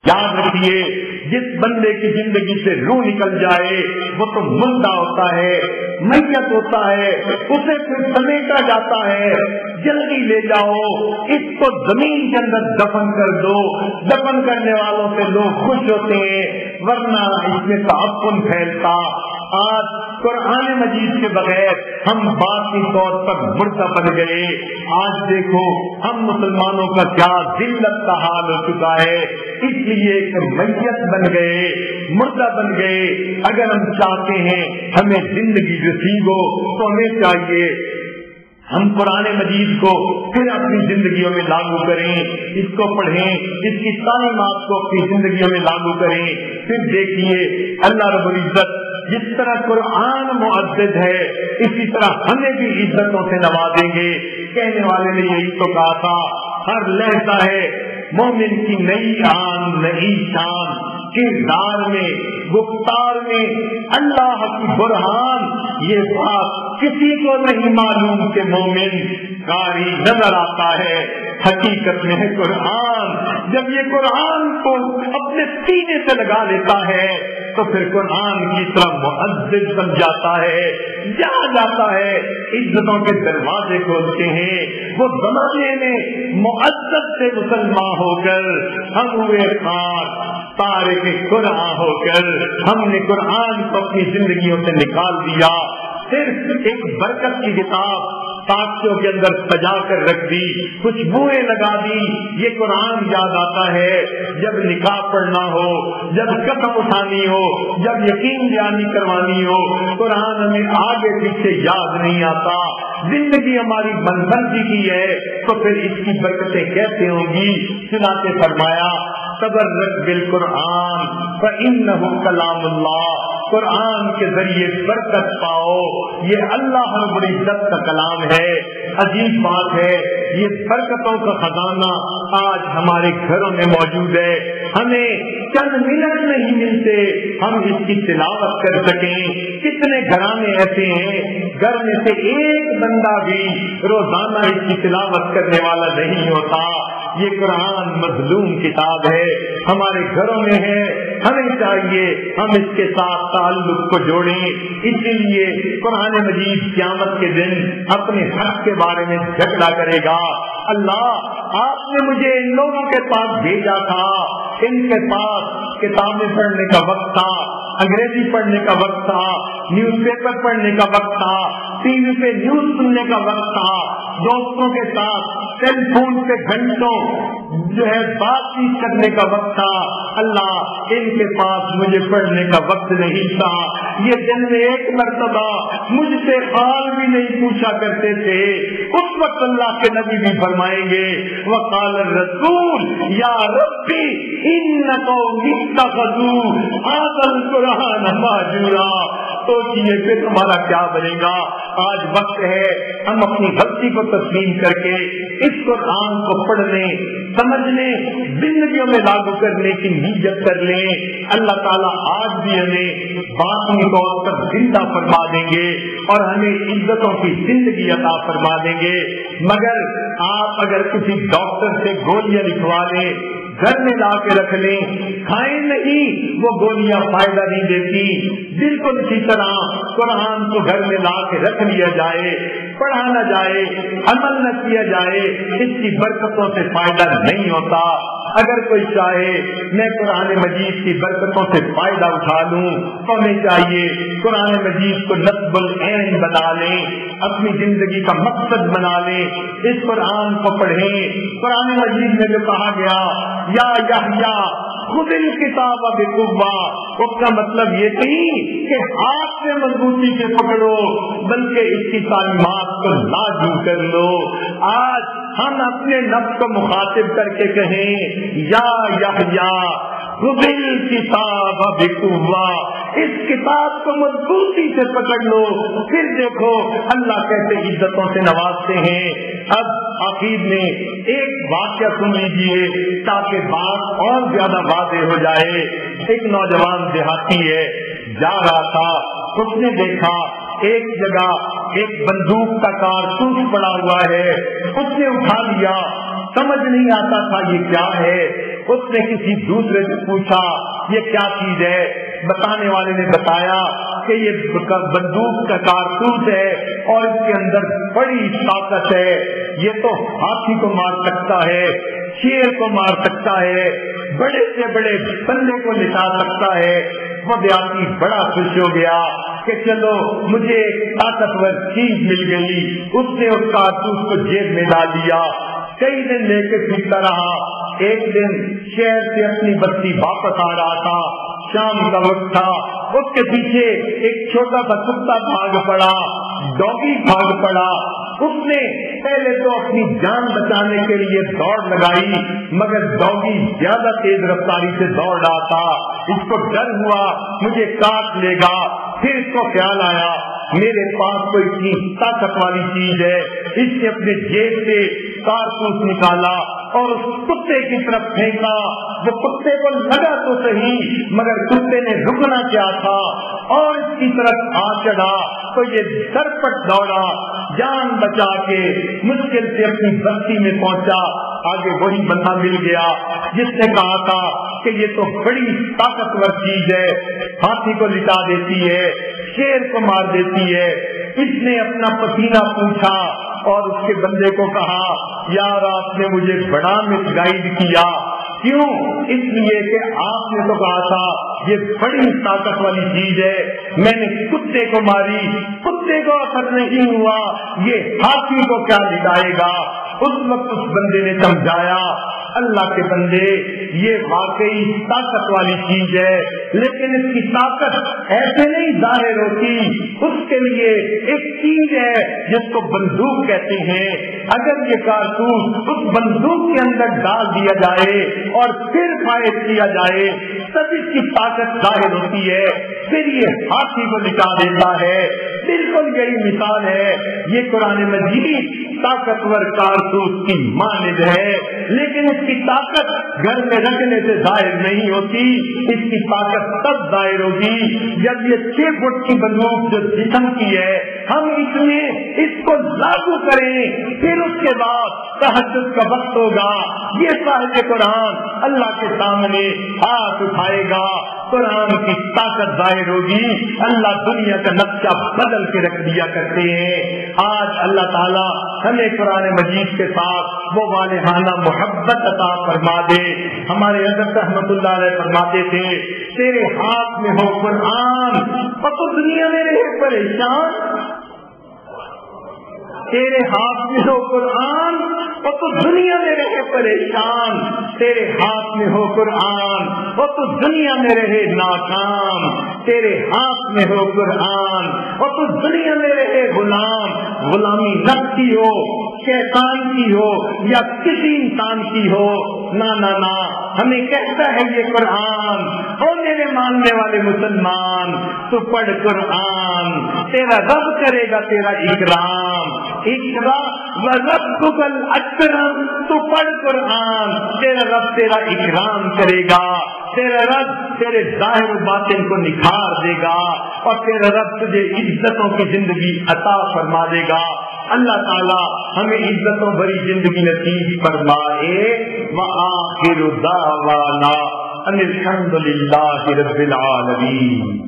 یاد رکھیے جس بندے کی زندگی سے روح نکل جائے وہ تو مردہ ہوتا ہے، میت ہوتا ہے، اسے پھر سمیٹا جاتا ہے، جلدی لے جاؤ اس کو زمین کے اندر دفن کر دو۔ دفن کرنے والوں سے لوگ خوش ہوتے ہیں ورنہ اس میں تعفن پھیلتا۔ آج قرآن مجید کے بغیر ہم باطنی طور پر مردہ بن گئے۔ آج دیکھو ہم مسلمانوں کا کیا ذلت کا حال ہو چکا ہے، اس لیے کہ میت بن گئے، مردہ بن گئے۔ اگر ہم چاہتے ہیں ہمیں زندگی نصیب ہو تو ہمیں چاہیے ہم قرآن مجید کو پھر اپنی زندگیوں میں لاگو کریں، اس کو پڑھیں، اس کی تعلیمات کو اپنی زندگیوں میں لاگو کریں۔ پھر دیکھیے اللہ رب العزت جس طرح قرآن معزز ہے اسی طرح ہمیں بھی عزتوں سے نوازیں گے۔ کہنے والے نے یہی تو کہا تھا، ہر لہجہ ہے مومن کی نئی آن نئی شان، کردار میں گفتار میں اللہ کی برہان۔ یہ بات کسی کو نہیں معلوم کہ مومن قاری نظر آتا ہے، حقیقت میں ہے قرآن۔ جب یہ قرآن کو اپنے سینے سے لگا لیتا ہے تو پھر قرآن کی طرف معزز بن جاتا ہے، جہاں جاتا ہے عزتوں کے دروازے کھولتے ہیں۔ وہ زمانے میں معزز سے مسلمان ہو کر ہم ہوئے خاک، تارک قرآن ہو کر ہم نے قرآن کو اپنی زندگیوں سے نکال دیا۔ صرف ایک برکت کی کتاب ساکھیوں کے اندر سجا کر رکھ دی، خوشبوئیں لگا دی۔ یہ قرآن یاد آتا ہے جب نکاح پڑھنا ہو، جب قسم اٹھانی ہو، جب یقین بیانی کروانی ہو، قرآن ہمیں آگے پیچھے یاد نہیں آتا۔ زندگی ہماری بنبندی کی ہے تو پھر اس کی برکتیں کیسے ہوں گی؟ چنانچہ فرمایا تبرک بالقرآن فإنہ کلام اللہ، قرآن کے ذریعے برکت پاؤ، یہ اللہ رب العزت کا کلام ہے۔ عجیب بات ہے، یہ برکتوں کا خزانہ آج ہمارے گھروں میں موجود ہے، ہمیں چند منٹ نہیں ملتے ہم اس کی تلاوت کر سکیں۔ کتنے گھرانے ایسے ہیں گھر میں سے ایک بندہ بھی روزانہ اس کی تلاوت کرنے والا نہیں ہوتا۔ یہ قرآن مظلوم کتاب ہے، ہمارے گھروں میں ہے، ہمیں چاہیے ہم اس کے ساتھ تعلق کو جوڑیں۔ اسی لیے قرآن مجید قیامت کے دن اپنے حق کے بارے میں جھگڑا کرے گا۔ اللہ آپ نے مجھے ان لوگوں کے پاس بھیجا تھا، ان کے پاس کتابیں پڑھنے کا وقت تھا، انگریزی پڑھنے کا وقت تھا، نیوز پیپر پڑھنے کا وقت تھا، ٹی وی پہ نیوز سننے کا وقت تھا، دوستوں کے ساتھ ٹیلی فون پہ گھنٹوں بات چیت کرنے کا وقت تھا۔ اللہ ان کے پاس مجھے پڑھنے کا وقت نہیں تھا۔ یہ دن میں ایک مرتبہ مجھ سے حال بھی نہیں پوچھا کرتے تھے۔ اس وقت اللہ کے نبی بھی فرمائیں گے وقال الرسول یا ربی ان قومی اتخذوا ھذا القرآن مہجورا۔ سوچیے پھر تمہارا کیا بنے گا۔ آج وقت ہے ہم اپنی غلطی کو تسلیم کر کے اس قرآن کو پڑھنے، سمجھنے، زندگیوں میں لاگو کرنے کی نیت کر لیں۔ اللہ تعالیٰ آج بھی ہمیں باطنی طور پر زندہ فرما دیں گے اور ہمیں عزتوں کی زندگی عطا فرما دیں گے۔ مگر آپ اگر کسی ڈاکٹر سے گولیاں لکھوا لیں، گھر میں لا کے رکھ لیں، کھائیں نہیں، وہ گولیاں فائدہ نہیں دیتی۔ بالکل اسی طرح قرآن کو گھر میں لا کے رکھ لیا جائے، پڑھا نہ جائے، عمل نہ کیا جائے، اس کی برکتوں سے فائدہ نہیں ہوتا۔ اگر کوئی چاہے میں قرآن مجید کی برکتوں سے فائدہ اٹھا لوں تو ہمیں چاہیے قرآن مجید کو نصب العین بنا لیں، اپنی زندگی کا مقصد بنا لیں، اس قرآن کو پڑھیں۔ قرآن مجید میں جو کہا گیا یا یحییٰ خذ الکتاب بقوہ، اس کا مطلب یہ نہیں کہ ہاتھ سے مضبوطی سے پکڑو بلکہ اس کی تعلیمات کو لازم کر لو۔ آج ہم اپنے نفس کو مخاطب کر کے کہیں یا یحییٰ خذ الکتاب بقوہ، اس کتاب کو مضبوطی سے پکڑ لو، پھر دیکھو اللہ کیسے عزتوں سے نوازتے ہیں۔ اب آخر میں ایک واقعہ سن لیجیے تاکہ بات اور زیادہ واضح ہو جائے۔ ایک نوجوان دیہاتی ہے، جا رہا تھا، اس نے دیکھا ایک جگہ ایک بندوق کا کارتوس پڑا ہوا ہے، اس نے اٹھا لیا، سمجھ نہیں آتا تھا یہ کیا ہے۔ اس نے کسی دوسرے سے پوچھا یہ کیا چیز ہے؟ بتانے والے نے بتایا کہ یہ بندوق کا کارتوس ہے اور اس کے اندر بڑی طاقت ہے، یہ تو ہاتھی کو مار سکتا ہے، شیر کو مار سکتا ہے، بڑے سے بڑے بندے کو لٹا سکتا ہے۔ وہ دیہاتی بڑا خوش ہو گیا کہ چلو مجھے ایک طاقتور چیز مل گئی۔ اس نے اس کارتوس کو جیب میں ڈال دیا، کئی دن لے کے پھرتا رہا۔ ایک دن شہر سے اپنی بستی واپس آ رہا تھا، شام کا وقت تھا، اس کے پیچھے ایک چھوٹا سا کتا بھاگ پڑا، ڈوگی بھاگ پڑا۔ اس نے پہلے تو اپنی جان بچانے کے لیے دوڑ لگائی، مگر ڈوگی زیادہ تیز رفتاری سے دوڑ رہا تھا۔ اس کو ڈر ہوا مجھے کاٹ لے گا۔ پھر اس کو خیال آیا میرے پاس کوئی اتنی طاقت والی چیز ہے۔ اس نے اپنے جیب سے کارتوس نکالا اور اس کتے کی طرف پھینکا۔ وہ کتے کو لگا تو صحیح، مگر کتے نے رکنا کیا تھا اور اس کی طرف آ چڑھا تو یہ سرپٹ دوڑا، جان بچا کے مشکل سے اپنی بستی میں پہنچا۔ آگے وہی بندہ مل گیا جس نے کہا تھا کہ یہ تو بڑی طاقتور چیز ہے، ہاتھی کو لٹا دیتی ہے، شیر کو مار دیتی ہے۔ اس نے اپنا پسینہ پوچھا اور اس کے بندے کو کہا یار آپ نے مجھے بڑا مس گائیڈ کیا۔ کیوں؟ اس لیے کہ آپ نے تو کہا تھا یہ بڑی طاقت والی چیز ہے، میں نے کتے کو ماری، کتے کو اثر نہیں ہوا، یہ ہاتھی کو کیا لٹائے گا۔ اس وقت اس بندے نے سمجھایا اللہ کے بندے یہ واقعی طاقت والی چیز ہے، لیکن اس کی طاقت ایسے نہیں ظاہر ہوتی، اس کے لیے ایک چیز ہے جس کو بندوق کہتے ہیں۔ اگر یہ کارتوس اس بندوق کے اندر ڈال دیا جائے اور پھر فائر کیا جائے تب اس کی طاقت ظاہر ہوتی ہے، پھر یہ ہاتھی کو لٹا دیتا ہے۔ بالکل یہی مثال ہے، یہ قرآن مجید طاقتور کارتوس کی مانند ہے، لیکن اس کی طاقت گھر میں رکھنے سے ظاہر نہیں ہوتی، اس کی طاقت تب ظاہر ہوگی جب یہ 6 فٹ کی بندوق جو جسم کی ہے ہم اس میں اس کو لاگو کریں، پھر اس کے بعد تہجد کا وقت ہوگا، یہ صاحب قرآن اللہ کے سامنے ہاتھ اٹھائے گا، قرآن کی طاقت ظاہر ہوگی۔ اللہ دنیا کا نقشہ بدل کے رکھ دیا کرتے ہیں۔ آج اللہ تعالیٰ ہمیں قرآن مجید کے ساتھ وہ والہانہ محبت عطا فرما دے۔ ہمارے حضرت رحمت اللہ علیہ فرماتے تھے تیرے ہاتھ میں ہو قرآن اور تو دنیا میں رہے پریشان، تیرے ہاتھ میں ہو قرآن اور تو دنیا میں رہے پریشان، تیرے ہاتھ میں ہو قرآن اور تو دنیا میں رہے ناکام، تیرے ہاتھ میں ہو قرآن اور تو دنیا میں رہے غلام، غلامی نفس کی ہو، شیطان کی ہو یا کسی انسان کی ہو، نہ نہ نہ، ہمیں کہتا ہے یہ قرآن، او میرے ماننے والے مسلمان تو پڑھ قرآن، تیرا رب کرے گا تیرا اکرام، اقرا وربک الاکرم، تو پڑھ قرآن، تیرا رب تیرا اکرام کرے گا، تیرا رب تیرے ظاہر و باطن کو نکھار دے گا اور تیرا رب تجھے عزتوں کی زندگی عطا فرما دے گا۔ اللہ تعالی ہمیں عزتوں بھری زندگی نصیب فرمائے۔ وآخر دعوانا ان الحمد للہ رب العالمین۔